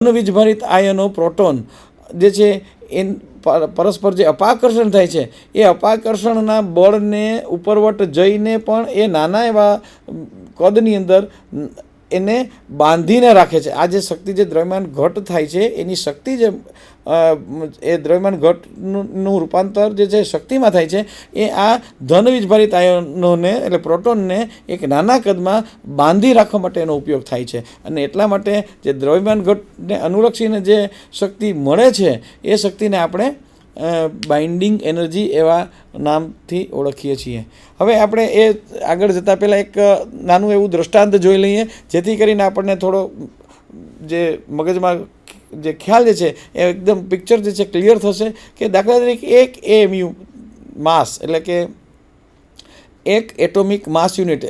વીજભારિત આયનો પ્રોટોન જે છે એ પરસ્પર જે અપાકર્ષણ થાય છે એ અપાકર્ષણના બળને ઉપરવટ જઈને પણ એ નાના એવા કદની અંદર એને બાંધીને રાખે છે. આ જે શક્તિ જે દ્રવ્યમાન ઘટ થાય છે એની શક્તિ જે એ દ્રવ્યમાન ઘટનું રૂપાંતર જે છે શક્તિમાં થાય છે એ આ ધન વીજભારિત આયનોને એટલે પ્રોટોનને એક નાના કદમાં બાંધી રાખવા માટે એનો ઉપયોગ થાય છે. અને એટલા માટે જે દ્રવ્યમાન ઘટને અનુલક્ષીને જે શક્તિ મળે છે એ શક્તિને આપણે બાઇન્ડિંગ એનર્જી એવા નામથી ઓળખીએ છીએ. હવે આપણે એ આગળ જતાં પહેલાં એક નાનું એવું દ્રષ્ટાંત જોઈ લઈએ જેથી કરીને આપણને થોડો જે મગજમાં જે ખ્યાલ જે છે એ એકદમ પિક્ચર જે છે ક્લિયર થશે. કે દાખલા તરીકે એક એએમયુ માસ એટલે કે એક એટોમિક માસ યુનિટ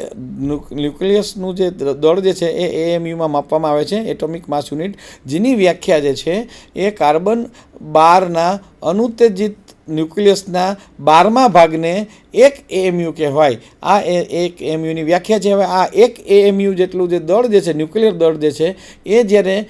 ન્યુક્લિયસનું જે દળ જે છે એ એએમયુમાં માપવામાં આવે છે, એટોમિક માસ યુનિટ, જેની વ્યાખ્યા જે છે એ કાર્બન 12ના અનુત્તેજિત ન્યુક્લિયસના 12મા ભાગને એક એએમયુ કહેવાય. આ એક એએમયુની વ્યાખ્યા છે. હવે આ એક એએમયુ જેટલું જે દળ જે છે ન્યુક્લિયર દળ જે છે એ જ્યારે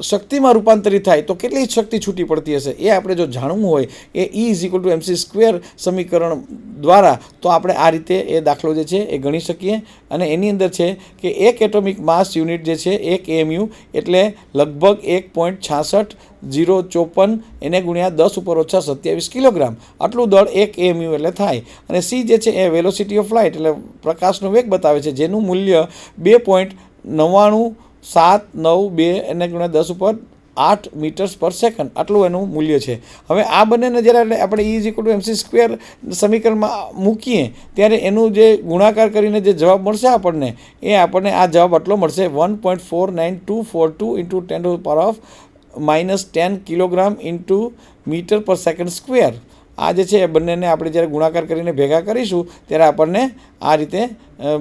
શક્તિમાં રૂપાંતરિત થાય તો કેટલી શક્તિ છૂટી પડતી હશે એ આપણે જો જાણવું હોય એ E=mc² સમીકરણ દ્વારા તો આપણે આ રીતે એ દાખલો જે છે એ ગણી શકીએ. અને એની અંદર છે કે એક એટોમિક માસ યુનિટ જે છે એક એએમયુ એટલે લગભગ 1.6604 એને ગુણ્યા 10⁻⁻27 કિલોગ્રામ આટલું દળ એક એએમયુ એટલે થાય. અને સી જે છે એ વેલોસિટી ઓફ લાઇટ એટલે પ્રકાશનો વેગ બતાવે છે જેનું મૂલ્ય 2.99792 એને ગુણ્યા 10⁸ મીટર્સ પર સેકન્ડ આટલું એનું મૂલ્ય છે. હવે આ બંનેને જ્યારે આપણે E=mc² સમીકરણમાં મૂકીએ ત્યારે એનું જે ગુણાકાર કરીને જે જવાબ મળશે આપણને એ આપણને આ જવાબ આટલો મળશે 1.49242 × 10⁻−10 કિલોગ્રામ ઇન્ટુ મીટર પર સેકન્ડ સ્ક્વેર. આ જે છે એ બંનેને આપણે જ્યારે ગુણાકાર કરીને ભેગા કરીશું ત્યારે આપણને આ રીતે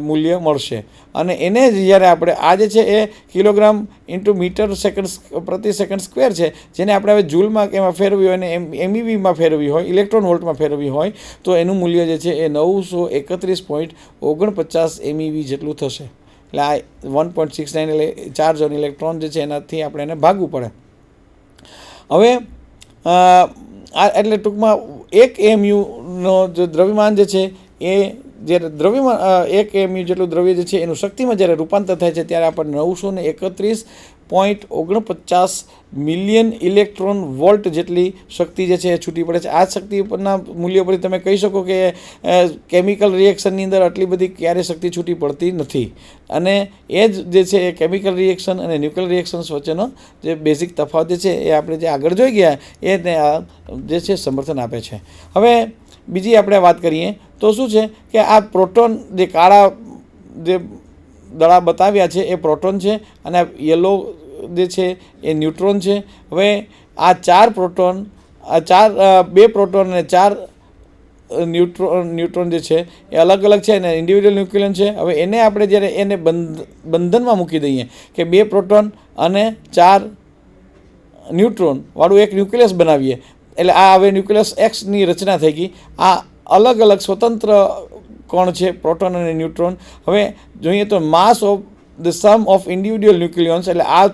મૂલ્ય મળશે. અને એને જ જ્યારે આપણે આ જે છે એ કિલોગ્રામ ઇન્ટુ મીટર પ્રતિ સેકન્ડ સ્ક્વેર છે જેને આપણે હવે જૂલમાં કે એમાં ફેરવી હોય અને એમઈવીમાં ફેરવી હોય, ઇલેક્ટ્રોન વોલ્ટમાં ફેરવી હોય તો એનું મૂલ્ય જે છે એ 931.49 એમઈવી જેટલું થશે. એટલે આ 1.69 એટલે ચાર્જ ઓન ઇલેક્ટ્રોન જે છે એનાથી આપણે એને ભાગવું પડે. હવે આ એટલે ટૂંકમાં એક એએમયુનો જે દ્રવ્યમાન જે છે એ જ્યારે દ્રવ્યમાન એક એએમયુ જેટલું દ્રવ્ય જે છે એનું શક્તિમાં જ્યારે રૂપાંતર થાય છે ત્યારે આપણને 931.49 મિલિયન ઇલેક્ટ્રોન વોલ્ટ જેટલી શક્તિ જે છે એ છૂટી પડે છે. આ શક્તિ પરના મૂલ્ય પરથી તમે કહી શકો કે કેમિકલ રિએક્શનની અંદર આટલી બધી ક્યારેય શક્તિ છૂટી પડતી નથી. અને એ જ જે છે એ કેમિકલ રિએક્શન અને ન્યુક્લિયર રિએક્શન્સ વચ્ચેનો જે બેઝિક તફાવત જે છે એ આપણે જે આગળ જોઈ ગયા એને જે છે સમર્થન આપે છે. હવે બીજી આપણે વાત કરીએ તો શું છે કે આ પ્રોટોન જે કાળા જે દડા બતાવ્યા છે એ પ્રોટોન છે અને આ યલો જે છે એ ન્યુટ્રોન છે. હવે આ ચાર પ્રોટોન બે પ્રોટોન અને 4 ન્યુટ્રોન જે છે એ અલગ અલગ છે અને ઇન્ડિવિડ્યુઅલ ન્યુક્લિયન છે. હવે એને આપણે જ્યારે એને બંધનમાં મૂકી દઈએ કે 2 પ્રોટોન અને 4 ન્યુટ્રોન વાળું એક ન્યુક્લિયસ બનાવીએ એટલે આ હવે ન્યુક્લિયસ એક્સની રચના થઈ ગઈ. આ અલગ અલગ સ્વતંત્ર કોણ છે પ્રોટોન અને ન્યુટ્રોન. હવે જોઈએ તો mass of the sum of individual nucleons એટલે આ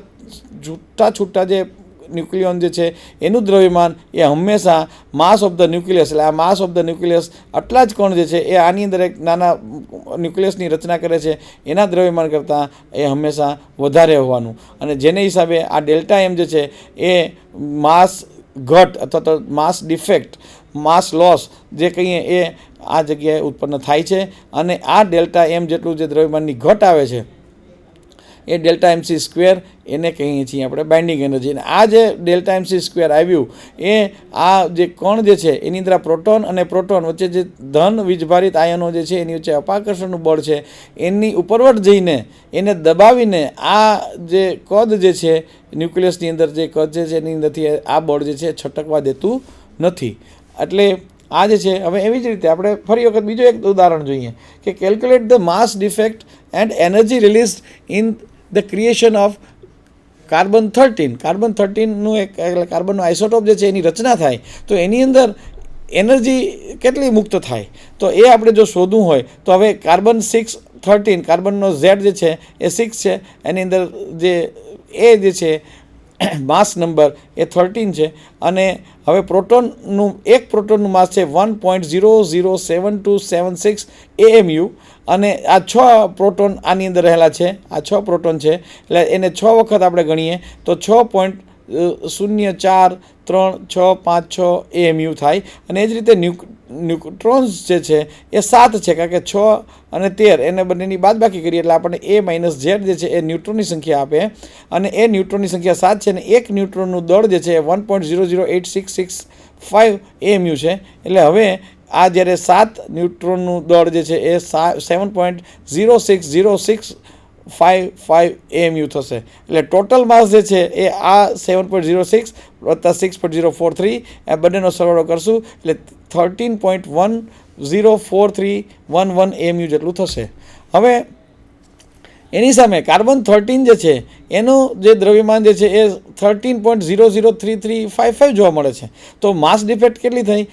છૂટા જે ન્યુક્લિયોન જે છે એનું દ્રવ્યમાન એ હંમેશા માસ ઓફ ધ ન્યુક્લિયસ એટલે આ માસ ઓફ ધ ન્યુક્લિયસ આટલા જ કોણ જે છે એ આની અંદર એક નાના ન્યુક્લિયસની રચના કરે છે એના દ્રવ્યમાન કરતાં એ હંમેશા વધારે હોવાનું. અને જેને હિસાબે આ ડેલ્ટા એમ જે છે એ માસ ઘટ અથવા તો માસ ડિફેક્ટ, માસ લોસ જે કહીએ એ આ જગ્યાએ ઉત્પન્ન થાય છે. અને આ ડેલ્ટા એમ જેટલું જે દ્રવ્યમાનની ઘટ આવે છે એ ડેલ્ટા mc² એને કહીએ છીએ આપણે બાઇન્ડિંગ એનર્જી. અને આ જે ડેલ્ટા mc² આવ્યું એ આ જે કણ જે છે એની અંદર પ્રોટોન અને પ્રોટોન વચ્ચે જે ધન વીજભારિત આયનો જે છે એની વચ્ચે અપાકર્ષણનું બળ છે એની ઉપરવટ જઈને એને દબાવીને આ જે કદ જે છે ન્યુક્લિયસની અંદર જે કદ જે છે એની અંદરથી આ બળ જે છે છટકવા દેતું નથી. એટલે આ જે છે હવે એવી જ રીતે આપણે ફરી વખત બીજું એક ઉદાહરણ જોઈએ કે calculate the mass defect and energy release in the creation of carbon 13નું એક કાર્બનનો આઇસોટોપ જે છે એની રચના થાય તો એની અંદર એનર્જી કેટલી મુક્ત થાય તો એ આપણે જો શોધવું હોય તો હવે કાર્બન 13 કાર્બનનો Z જે છે એ 6 છે. એની અંદર જે એ જે છે માસ નંબર એ 13 છે અને હવે પ્રોટોનનું એક પ્રોટોનનું માસ છે 1.007276 AMU અને આ 6 પ્રોટોન આની અંદર રહેલા છે. આ 6 પ્રોટોન છે એટલે એને 6 વખત આપણે ગણીએ તો 6.043656 AMU થાય. અને એ જ રીતે ન્યુટ્રોન્સ જે છે એ 7 છે, કારણ કે 6 અને 13 એને બંનેની બાદબાકી કરીએ એટલે આપણને A-Z જે છે એ ન્યુટ્રોનની સંખ્યા આપે અને એ ન્યુટ્રોનની સંખ્યા 7 છે અને એક ન્યુટ્રોનનું દળ જે છે એ 1.00865 AMU છે. એટલે હવે આ જ્યારે 7 ન્યુટ્રોનનું દળ જે છે એ 7.06065 AMU થશે. એટલે ટોટલ માસ જે છે એ આ 7.06 વત્તા 6.043 એ બંનેનો સરવાળો કરશું એટલે 13.104311 AMU જેટલું થશે. હવે એની સામે કાર્બન 13 જે છે એનું જે દ્રવ્યમાન જે છે એ 13.003355 જોવા મળે છે. તો માસ ડિફેક્ટ કેટલી થઈ?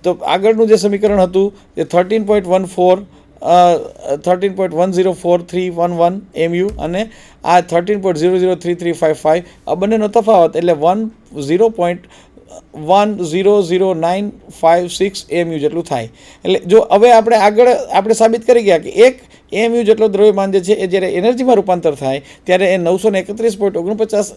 તો આગળનું જે સમીકરણ હતું એ 13.104311 AMU અને આ 13.003355 આ બંનેનો તફાવત એટલે 100956 AMU જેટલું થાય. એટલે જો હવે આપણે સાબિત કરી ગયા કે એક AMU જેટલો દ્રવ્યમાન જે છે એ જ્યારે એનર્જીમાં રૂપાંતર થાય ત્યારે એ 931.49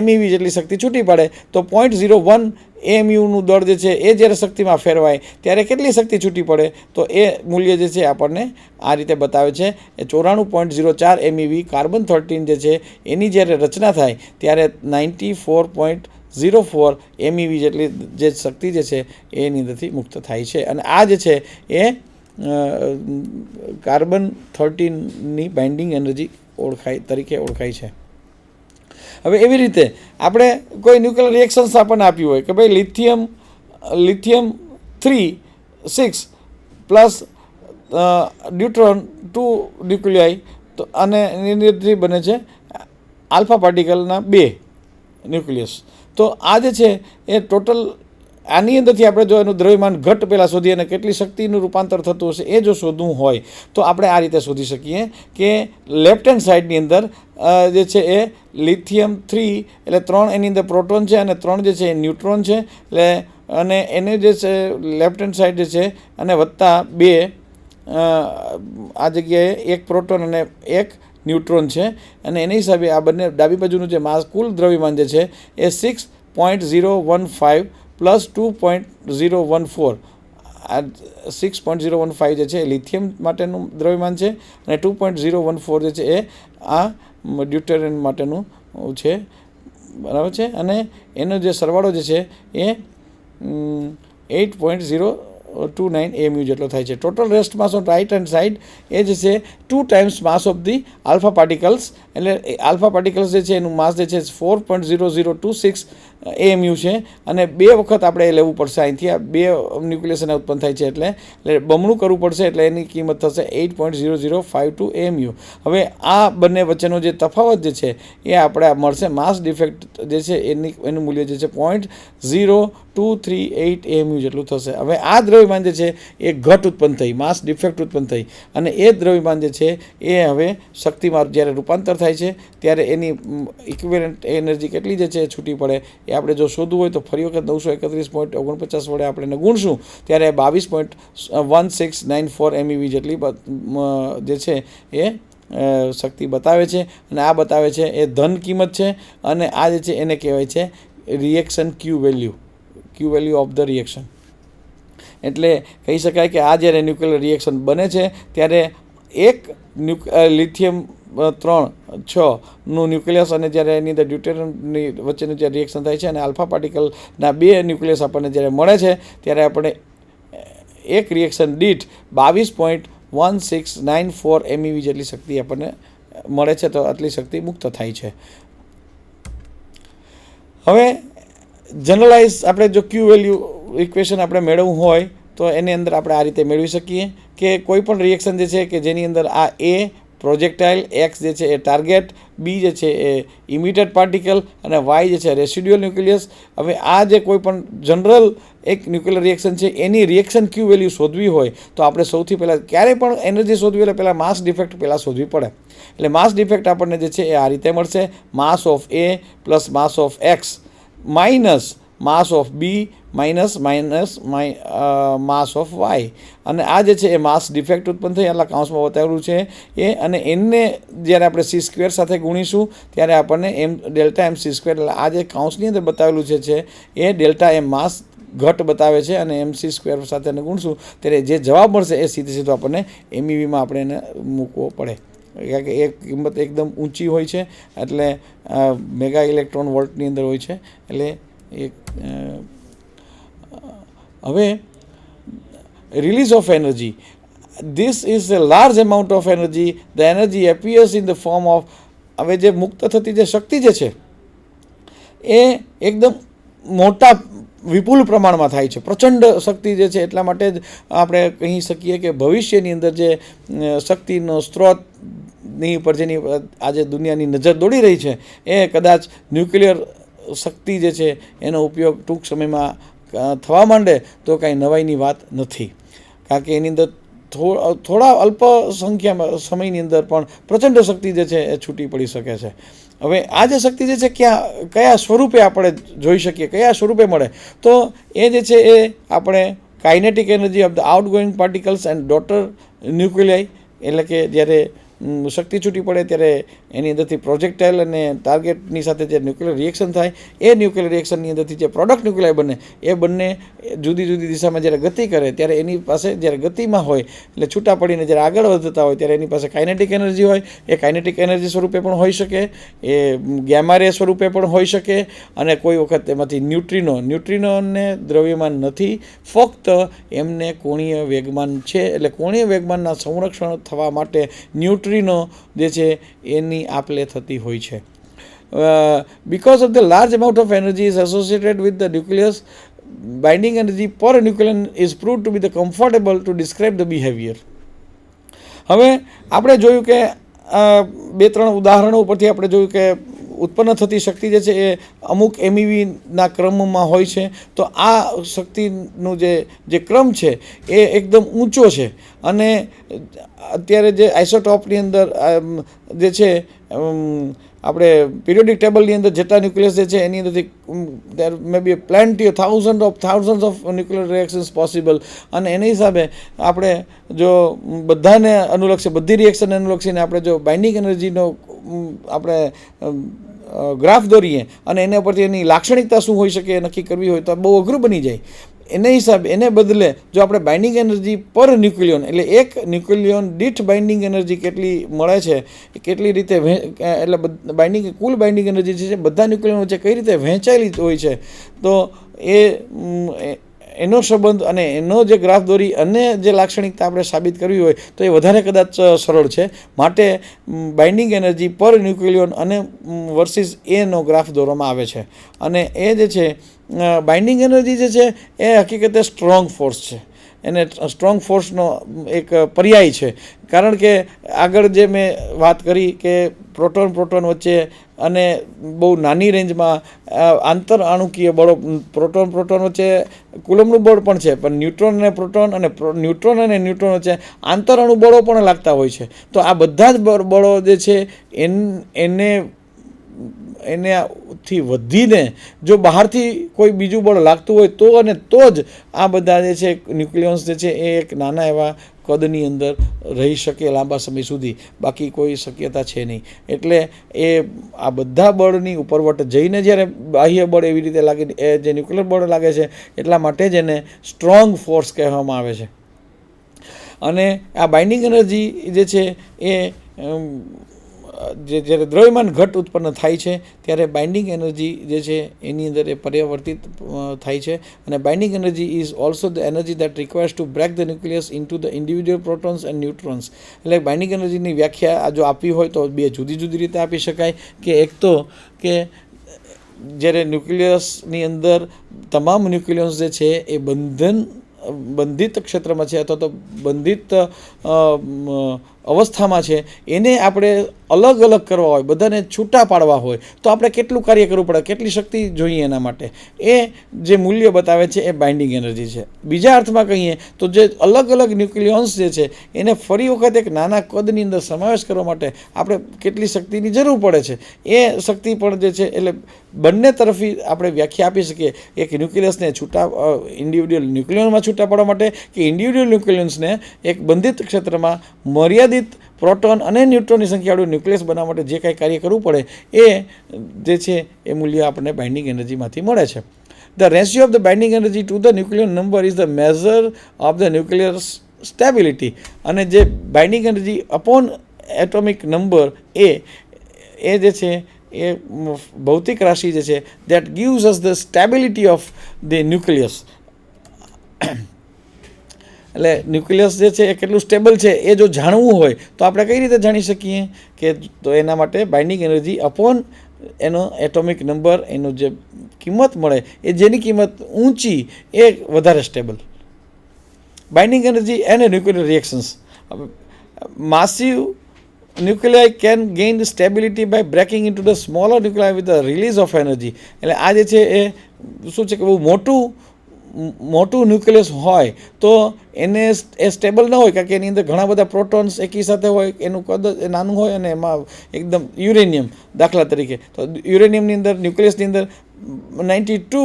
MeV જેટલી શક્તિ છૂટી પડે. તો 0.01 AMUનું દળ જે છે એ જ્યારે શક્તિમાં ફેરવાય ત્યારે કેટલી શક્તિ છૂટી પડે? તો એ મૂલ્ય જે છે આપણને આ રીતે બતાવે છે એ 94.04 MeV કાર્બન 13 જે છે એની જ્યારે રચના થાય ત્યારે 94.04 MeV જેટલી જે શક્તિ જે છે એની અંદરથી મુક્ત થાય છે. અને આ જે છે એ કાર્બન 13ની બાઇન્ડિંગ એનર્જી તરીકે ઓળખાય છે. હવે એવી રીતે આપણે કોઈ ન્યુક્લિયર રિએક્શન્સ આપણને આપ્યું હોય કે ભાઈ લિથિયમ 3 પ્લસ ન્યુટ્રોન 2 ન્યુક્લિયાઈ તો અને એની અંદરથી બને છે આલ્ફા પાર્ટિકલના 2 ન્યુક્લિયસ. તો આ જે છે એ ટોટલ આની અંદરથી આપણે જો એનું દ્રવ્યમાન ઘટ પહેલાં શોધીએ અને કેટલી શક્તિનું રૂપાંતર થતું હશે એ જો શોધવું હોય તો આપણે આ રીતે શોધી શકીએ કે લેફ્ટ હેન્ડ સાઈડની અંદર જે છે એ લિથિયમ 3 એટલે 3 એની અંદર પ્રોટોન છે અને 3 જે છે એ ન્યુટ્રોન છે. એટલે અને એને જે છે લેફ્ટ હેન્ડ સાઈડ જે છે અને વત્તા 2 આ જગ્યાએ એક પ્રોટોન અને એક ન્યુટ્રોન છે અને એની હિસાબે આ બંને ડાબી બાજુનું જે માસ કુલ દ્રવ્યમાન જે છે એ 6.015 પ્લસ 2.014 આ 6.015 જે છે એ લિથિયમ માટેનું દ્રવ્યમાન છે અને 2.014 જે છે એ આ ડ્યુટેરિયમ માટેનું છે, બરાબર છે. અને એનો જે સરવાળો જે છે એ 8.029 AMU જેટલો થાય છે. Total rest mass on right hand side એ જે છે 2 times mass of the alpha particles. એટલે આલ્ફા પાર્ટિકલ્સ જે છે એનું માસ જે છે 4.0026 AMU છે અને 2 વખત આપણે લેવું પડશે. અહીંથી આ 2 ન્યુક્લિયસ એના ઉત્પન્ન થાય છે એટલે બમણું કરવું પડશે એટલે એની કિંમત થશે 8.0052 AMU. હવે આ બંને વચ્ચેનો જે તફાવત જે છે એ આપણે મળશે માસ ડિફેક્ટ જે છે એનું મૂલ્ય જે છે 0.0238 AMU જેટલું થશે. હવે આ દ્રવ્યમાન જે છે એ ઘટ ઉત્પન્ન થઈ, માસ ડિફેક્ટ ઉત્પન્ન થઈ અને એ દ્રવ્યમાન જે છે એ હવે શક્તિમાં જ્યારે રૂપાંતર થાય છે ત્યારે એની ઇક્વિવેલન્ટ એનર્જી કેટલી જે છે એ છૂટી પડે એ આપણે જો શોધવું હોય તો ફરી વખત 931.49 વડે આપણે એને ગુણશું ત્યારે 22.1694 MeV જેટલી જે છે એ શક્તિ બતાવે છે. અને આ બતાવે છે એ ધન કિંમત છે અને આ જે છે એને કહેવાય છે reaction Q value of the reaction. એટલે કહી શકાય કે આ જ્યારે ન્યુક્લિયર રિએક્શન બને છે ત્યારે એક લિથિયમ 3-6નું ન્યુક્લિયસ અને જ્યારે એની અંદર ડ્યુટેરિયમની વચ્ચેનું જે રિએક્શન થાય છે અને આલ્ફા પાર્ટિકલના 2 ન્યુક્લિયસ આપણને જ્યારે મળે છે ત્યારે આપણે એક રિએક્શન દીઠ 22.1694 MeV જેટલી શક્તિ આપણને મળે છે. તો આટલી શક્તિ મુક્ત થાય છે. હવે જનરલાઇઝ આપણે જો ક્યુ વેલ્યુ ઇક્વેશન આપણે મેળવવું હોય તો એની અંદર આપણે આ રીતે મેળવી શકીએ કે કોઈ પણ રિએક્શન જે છે કે જેની અંદર આ A પ્રોજેક્ટાઇલ, એક્સ જે છે એ ટાર્ગેટ, બી જે છે એ ઇમિટેડ પાર્ટિકલ અને વાય જે છે રેસિડ્યુઅલ ન્યુક્લિયસ. હવે આ જે કોઈ પણ જનરલ એક ન્યુક્લિયર રિએક્શન છે એની રિએક્શન ક્યુ વેલ્યુ શોધવી હોય તો આપણે સૌથી પહેલાં ક્યારેય પણ એનર્જી શોધવી એટલે પહેલાં માસ ડિફેક્ટ પહેલાં શોધવી પડે. એટલે માસ ડિફેક્ટ આપણને જે છે એ આ રીતે મળશે: mass of A plus mass of X minus mass of B minus mass of Y. અને આ જે છે એ માસ ડિફેક્ટ ઉત્પન્ન થઈ આટલા કાઉન્સમાં બતાવેલું છે એ. અને એને જ્યારે આપણે સી સ્ક્વેર સાથે ગુણીશું ત્યારે આપણને ડેલ્ટા એમ સી સ્ક્વેર, એટલે આ જે કાઉન્સની અંદર બતાવેલું છે એ ડેલ્ટા એમ માસ ઘટ બતાવે છે. અને MC સ્ક્વેર સાથે એને ગુણશું ત્યારે જે જવાબ મળશે એ સીધો આપણને MEVમાં આપણે એને મૂકવો પડે, કારણ કે એ કિંમત એકદમ ઊંચી હોય છે, એટલે મેગા ઇલેક્ટ્રોન વોલ્ટની અંદર હોય છે. એટલે એક હવે release of energy, this is a large amount of energy. The energy appears in the form of, હવે જે મુક્ત થતી જે શક્તિ જે છે એ એકદમ મોટા વિપુલ પ્રમાણમાં થાય છે, પ્રચંડ શક્તિ જે છે. એટલા માટે જ આપણે કહી શકીએ કે ભવિષ્યની અંદર જે શક્તિનો સ્ત્રોતની ઉપર જેની આજે દુનિયાની નજર દોડી રહી છે એ કદાચ ન્યુક્લિયર શક્તિ જે છે એનો ઉપયોગ ટૂંક સમયમાં થવા માંડે તો કાંઈ નવાઈની વાત નથી, કારણ કે એની અંદર થોડા અલ્પ સંખ્યામાં સમયની અંદર પણ પ્રચંડ શક્તિ જે છે એ છૂટી પડી શકે છે. હવે આ જે શક્તિ જે છે કયા સ્વરૂપે આપણે જોઈ શકીએ, કયા સ્વરૂપે મળે, તો એ જે છે એ આપણે kinetic energy of the outgoing particles and daughter nuclei, એટલે કે જ્યારે શક્તિ છૂટી પડે ત્યારે એની અંદરથી પ્રોજેક્ટાઇલ અને ટાર્ગેટની સાથે જે ન્યુક્લિયર રિએક્શન થાય એ ન્યુક્લિયર રિએક્શનની અંદરથી જે પ્રોડક્ટ ન્યુક્લિયાઈ બને એ બંને જુદી જુદી દિશામાં જ્યારે ગતિ કરે ત્યારે એની પાસે જ્યારે ગતિમાં હોય એટલે છૂટા પડીને જ્યારે આગળ વધતા હોય ત્યારે એની પાસે કાઇનેટિક એનર્જી હોય. એ કાઇનેટિક એનર્જી સ્વરૂપે પણ હોઈ શકે, એ ગેમા રે સ્વરૂપે પણ હોઈ શકે, અને કોઈ વખત એમાંથી ન્યુટ્રિનોને દ્રવ્યમાન નથી, ફક્ત એમને કોણીય વેગમાન છે. એટલે કોણીય વેગમાનના સંરક્ષણ થવા માટે ન્યુટ્રિનો જે છે એની આપલે થતી હોય છે. Because of the large amount of energy is associated with the nucleus, binding energy per nucleon is proved to be the comfortable to describe the behavior. હવે આપણે જોયું કે બે ત્રણ ઉદાહરણો ઉપરથી આપણે જોયું કે ઉત્પન્ન થતી શક્તિ જે છે એ અમુક MEVના ક્રમમાં હોય છે. તો આ શક્તિનું જે ક્રમ છે એ એકદમ ઊંચો છે. અને અત્યારે જે આઇસોટોપની અંદર જે છે આપણે પિરિયોડિક ટેબલની અંદર જેટલા ન્યુક્લિયસ જે છે એની અંદરથી there may be plenty thousands of nuclear reactions possible. અને એના હિસાબે આપણે જો બધાને અનુલક્ષે, બધી રિએક્શનને અનુલક્ષીને આપણે જો બાઇન્ડિંગ એનર્જીનો આપણે ગ્રાફ દોરીએ અને એના પરથી એની લાક્ષણિકતા શું હોઈ શકે એ નક્કી કરવી હોય તો બહુ અઘરું બની જાય. એને હિસાબે એને બદલે જો આપણે બાઇન્ડિંગ એનર્જી પર ન્યુક્લિયોન, એટલે એક ન્યુક્લિયોન દીઠ બાઇન્ડિંગ એનર્જી કેટલી મળે છે, કેટલી રીતે એટલે કુલ બાઇન્ડિંગ એનર્જી છે બધા ન્યુક્લિયોન વચ્ચે કઈ રીતે વહેંચાયેલી હોય છે, તો એનો સંબંધ અને એનો જે ગ્રાફ દોરી અને જે લાક્ષણિકતા આપણે સાબિત કરવી હોય તો એ વધારે કદાચ સરળ છે. માટે બાઇન્ડિંગ એનર્જી પર ન્યુક્લિયોન અને વર્સિસ એનો ગ્રાફ દોરવામાં આવે છે. અને એ જે છે બાઇન્ડિંગ એનર્જી જે છે એ હકીકતે સ્ટ્રોંગ ફોર્સ છે, એને સ્ટ્રોંગ ફોર્સનો એક પર્યાય છે. કારણ કે આગળ જે મેં વાત કરી કે પ્રોટોન વચ્ચે અને બહુ નાની રેન્જમાં આંતર અણુકીય બળો, પ્રોટોન વચ્ચે કુલમનું બળ પણ છે, પણ ન્યુટ્રોન અને પ્રોટોન અને ન્યુટ્રોન વચ્ચે આંતર અણુ બળો પણ લાગતા હોય છે. તો આ બધા જ બળો જે છે એનાથી વધીને જો બહારથી કોઈ બીજું બળ લાગતું હોય તો જ આ બધા જે છે ન્યુક્લિયોન્સ જે છે એ એક નાના એવા કદની અંદર રહી શકે લાંબા સમય સુધી, બાકી કોઈ શક્યતા છે નહીં. એટલે આ બધા બળની ઉપરવટ જઈને જ્યારે બાહ્ય બળ એવી રીતે લાગે, જે ન્યુક્લિયર બળ લાગે છે એટલા માટે જ એને સ્ટ્રોંગ ફોર્સ કહેવામાં આવે છે. અને આ બાઇન્ડિંગ એનર્જી જે છે એ જ્યારે દ્રવ્યમાન ઘટ ઉત્પન્ન થાય છે ત્યારે બાઇન્ડિંગ એનર્જી જે છે એની અંદર એ પર્યાવર્તિત થાય છે. અને binding energy is also the energy that requires to break the nucleus into the individual protons and neutrons. એટલે બાઇન્ડિંગ એનર્જીની વ્યાખ્યા જો આપવી હોય તો બે જુદી જુદી રીતે આપી શકાય. કે એક તો કે જ્યારે ન્યુક્લિયસની અંદર તમામ ન્યુક્લિયન્સ જે છે એ બંધિત ક્ષેત્રમાં છે અથવા તો બંધિત અવસ્થામાં છે એને આપણે અલગ અલગ કરવા હોય, બધાને છૂટા પાડવા હોય તો આપણે કેટલું કાર્ય કરવું પડે, કેટલી શક્તિ જોઈએ એના માટે, એ જે મૂલ્ય બતાવે છે એ બાઇન્ડિંગ એનર્જી છે. બીજા અર્થમાં કહીએ તો જે અલગ અલગ ન્યુક્લિયોન્સ જે છે એને ફરી વખત એક નાના કદની અંદર સમાવેશ કરવા માટે આપણે કેટલી શક્તિની જરૂર પડે છે, એ શક્તિ પણ જે છે એટલે બંને તરફી આપણે વ્યાખ્યા આપી શકીએ. એક ન્યુક્લિયસને ઇન્ડિવિડ્યુઅલ ન્યુક્લિયનમાં છૂટા પાડવા માટે કે ઇન્ડિવિડ્યુઅલ ન્યુક્લિયન્સને એક બંધિત ક્ષેત્રમાં મર્યાદિત પ્રોટોન અને ન્યુટ્રોનની સંખ્યાવાળું ન્યુક્લિયસ બનાવવા માટે જે કાંઈ કાર્ય કરવું પડે એ જે છે એ મૂલ્ય આપણને બાઇન્ડિંગ એનર્જીમાંથી મળે છે. The ratio of the binding energy to the nuclear number is the measure of the nuclear stability. અને જે binding energy upon atomic number એ જે છે એ ભૌતિક રાશિ જે છે that gives us the stability of the nucleus. એટલે ન્યુક્લિયસ જે છે એ કેટલું સ્ટેબલ છે એ જો જાણવું હોય તો આપણે કઈ રીતે જાણી શકીએ કે તો એના માટે બાઇન્ડિંગ એનર્જી અપોન એનો એટોમિક નંબર, એનું જે કિંમત મળે એ જેની કિંમત ઊંચી એ વધારે stable. Binding energy and nuclear reactions. Massive nuclei can gain stability by breaking into the smaller nuclei with the release of energy. એટલે આ જે છે એ શું છે કે બહુ મોટું ન્યુક્લિયસ હોય તો એને એ સ્ટેબલ ન હોય, કારણ કે એની અંદર ઘણા બધા પ્રોટોન્સ એકી સાથે હોય, એનું કદ નાનું હોય અને એમાં એકદમ યુરેનિયમ દાખલા તરીકે, તો યુરેનિયમની અંદર ન્યુક્લિયસની અંદર 92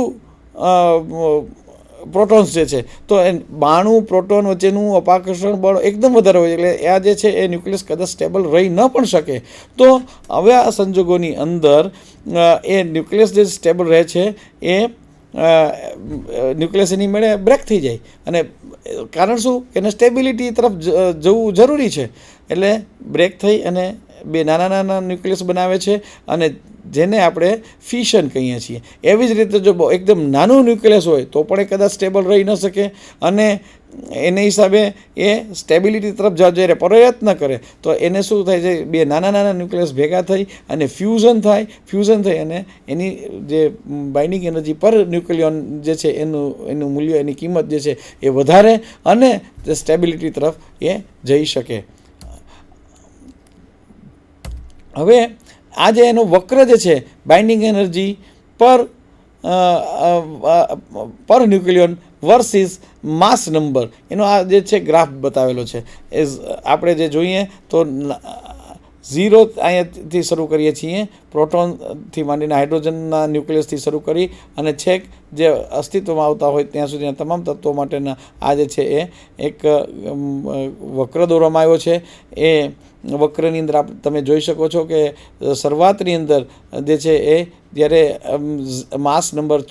પ્રોટોન્સ જે છે તો એ 92 પ્રોટોન વચ્ચેનું અપાકર્ષણ બળ એકદમ વધારે હોય, એટલે આ જે છે એ ન્યુક્લિયસ કદાચ સ્ટેબલ રહી ન પણ શકે. તો હવે આ સંજોગોની અંદર એ ન્યુક્લિયસ જે સ્ટેબલ રહે છે એ ન્યુક્લિયસ એની મેળે બ્રેક થઈ જાય. અને કારણ શું, એને સ્ટેબિલિટી તરફ જવું જરૂરી છે, એટલે બ્રેક થઈ અને બે નાના ન્યુક્લિયસ બનાવે છે અને જેને આપણે ફિશન કહીએ છીએ. એવી જ રીતે જો એકદમ નાનું ન્યુક્લિયસ હોય તો પણ એ કદાચ સ્ટેબલ રહી ન શકે, અને એને હિસાબે એ સ્ટેબિલિટી તરફ જયારે પ્રયત્ન કરે તો એને શું થાય છે, બે નાના ન્યુક્લિયસ ભેગા થઈ અને ફ્યુઝન થઈ અને એની જે બાઇન્ડિંગ એનર્જી પર ન્યુક્લિયોન જે છે એનું મૂલ્ય, એની કિંમત જે છે એ વધારે અને સ્ટેબિલિટી તરફ એ જઈ શકે. હવે આ જે એનો વક્ર જે છે બાઇન્ડિંગ એનર્જી પર ન્યુક્લિયોન વર્સિસ માસ નંબર, એનો આ જે છે ગ્રાફ બતાવેલો છે. એ આપણે જે જોઈએ તો 0 અહીંયાથી શરૂ કરીએ છીએ, પ્રોટોનથી માંડીને હાઇડ્રોજનના ન્યુક્લિયસથી શરૂ કરી અને છેક જે અસ્તિત્વમાં આવતા હોય ત્યાં સુધીના તમામ તત્વો માટેના આ જે છે એ એક વક્ર દોરવામાં આવ્યો છે. એ વક્રની અંદર તમે જોઈ શકો છો કે શરૂઆતની અંદર જે છે એ જ્યારે માસ નંબર